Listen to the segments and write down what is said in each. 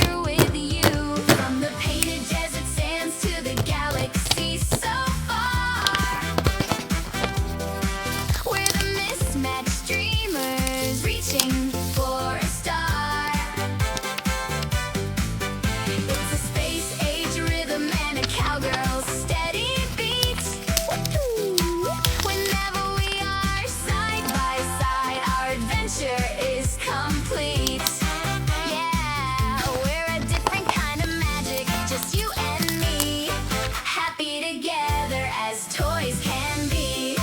here with you. From the painted desert sands to the galaxy so far, we're the mismatched dreamers reaching for a star. It's a space-age rhythm and a cowgirl's steady beat. Whenever we are side by side, our adventure is complete. Yeah, we're a different kind of magic, just you and me, happy together as toys can be.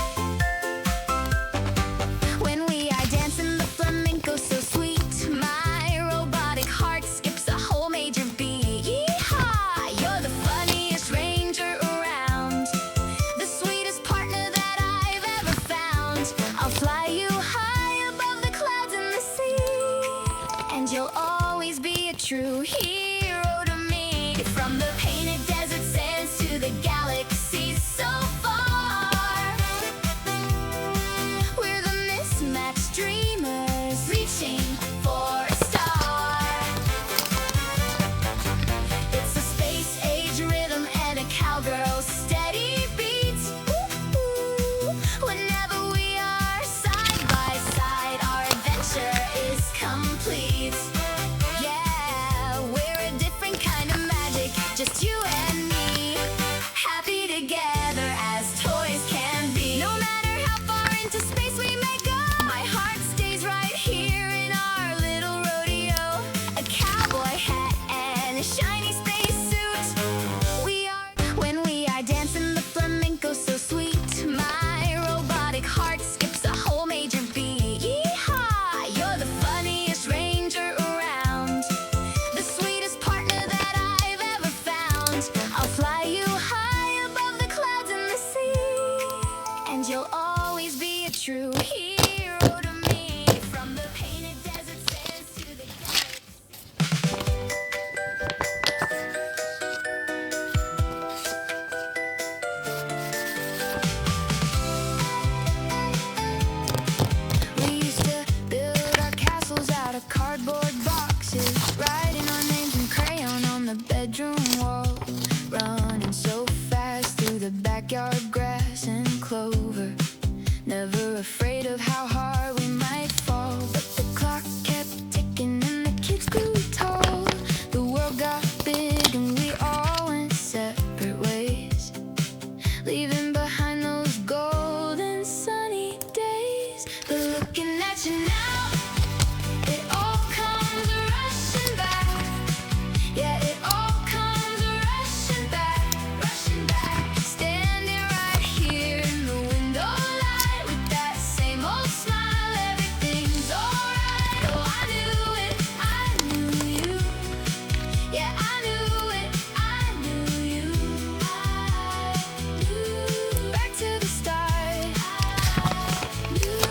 When we are dancing the flamenco so sweet, my robotic heart skips a whole major beat. Yeehaw! You're the funniest ranger around, the sweetest partner that I've ever found. I'll fly you high above the clouds and the sea, and you'll always be a true hero to me. From the painted desert sands to the galaxy so far, we're the mismatched dreamers reaching for a star. It's a space-age rhythm and a cowgirl's steady beat. Whenever we are side by side, our adventure is complete. Yeah, we're a different kind of magic, just you and me, happy together as toys can be. No matter how far into space we may go, my heart stays right here in our little rodeo. A cowboy hat and a shiny space suit. When we are dancing the flamenco so sweet, my robotic heart skips a whole major beat. Yeehaw! You're the funniest ranger around, the sweetest partner that I've ever found. I'll fly you high above the clouds and the sea, and you'll always be a true hero to me. From the painted desert sands to the galaxy. We used to build our castles out of cardboard boxes, writing our names in crayon on the bedroom wall, running so fast through the backyard grass and clover, never afraid of how hard we might fall. But the clock kept ticking and the kids grew tall. The world got big and we all went separate ways, leaving behind those golden sunny days. But looking at you now, it all comes rushing back. Yeah, it all comes rushing back, rushing back. Standing right here in the window light with that same old smile, everything's alright. Oh, I knew it, I knew you. Yeah, I knew it, I knew you. I knew. Back to the start, I knew.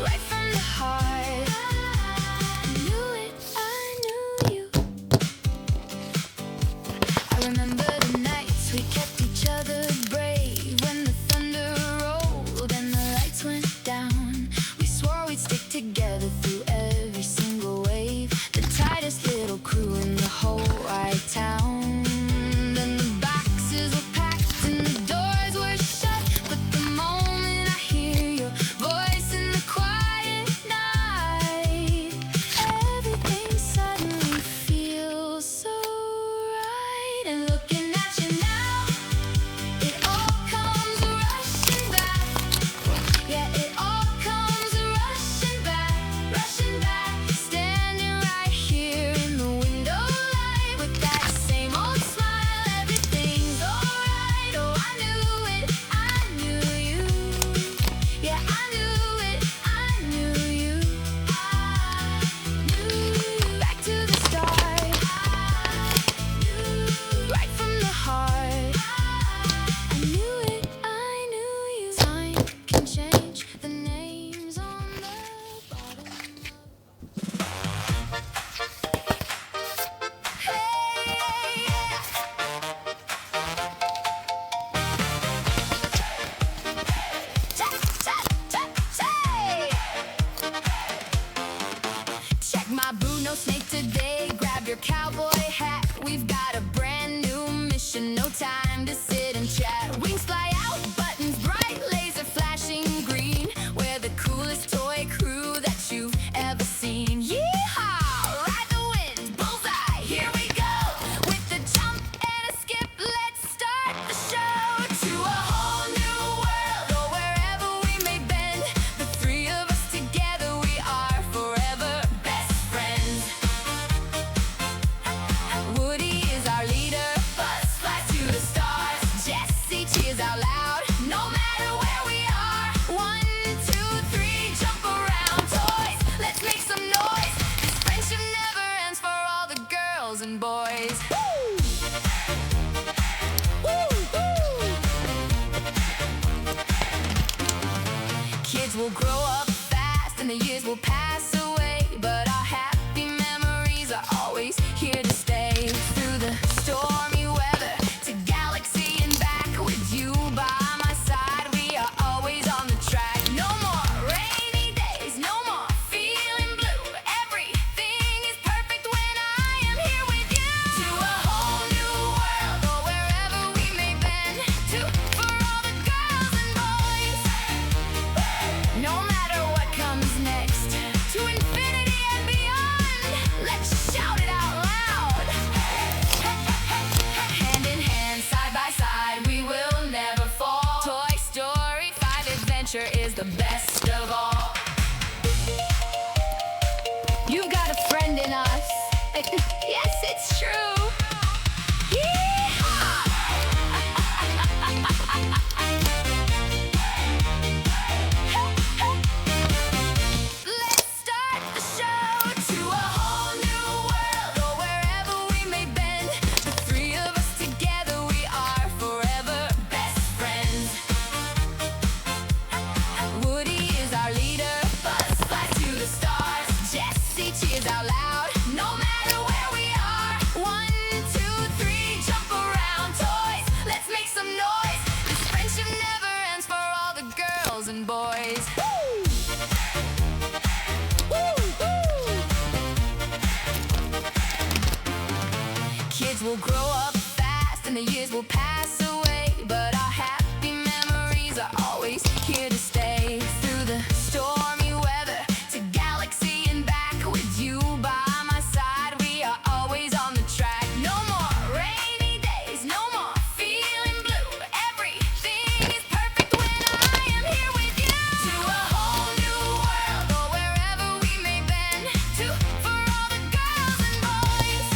Right from the heart, I knew it, I knew you. I remember the nights we kept each other brave, when the thunder rolled and the lights went down. We swore we'd stick together through every single wave, the tightest little crew in the whole wide town. Then the boxes were packed and the doors were shut, but the moment I hear your voice in the quiet night, everything suddenly feels so right. And looking at you now, it all comes rushing back. Yeah, it all comes rushing back, rushing back. Standing right here in the window light with that same cowboy hat. We've got a brand new mission, no time to sit and chat. Wings fly out, buttons bright, laser flashing green. We're the coolest toy crew that you've ever seen. Yeehaw! Ride the wind, bullseye, here we go. With a jump and a skip, let's start the show. To a whole new world, or wherever we may bend. The three of us together, we are forever best friends. Woody is our leader, Buzz flies to the stars. Jessie cheers out loud, no matter where we are. 1, 2, 3, jump around, toys, let's make some noise. This friendship never ends for all the girls and boys. Kids will grow up fast and the years will pass away, but our happy memories are always here to stay. Through the stormy weather, to galaxy and back. With you by my side, we are always on the track. No more rainy days, no more feeling blue. Everything is perfect when I am here with you. To a whole new world, or wherever we may bend. For all the girls and boys, no matter what comes next. To infinity and beyond, let's shout it out loud. Hand in hand, side by side, we will never fall. Toy Story 5 Adventure is the best of all. You've got a friend in us. Yes, it's true. Let's start the show. To a whole new world, or wherever we may bend. The three of us together, we are forever best friends. Woody is our leader, Buzz flies to the stars. Jessie cheers out loud, no matter where we are. 1, 2, 3, jump around, toys, let's make some noise. This friendship never ends for all the girls and boys. Kids will grow up fast and the years will pass away, but our happy memories are always here to stay. Through the stormy weather, to galaxy and back. With you by my side, we are always on the track. No more rainy days, no more feeling blue. Everything is perfect when I am here with you. To a whole new world, or wherever we may bend. For all the girls and boys,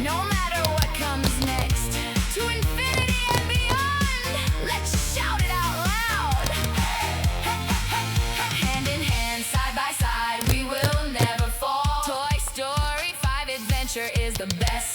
no matter what comes next. To infinity and beyond, let's shout it out loud. Hand in hand, side by side, we will never fall. Toy Story 5 Adventure is the best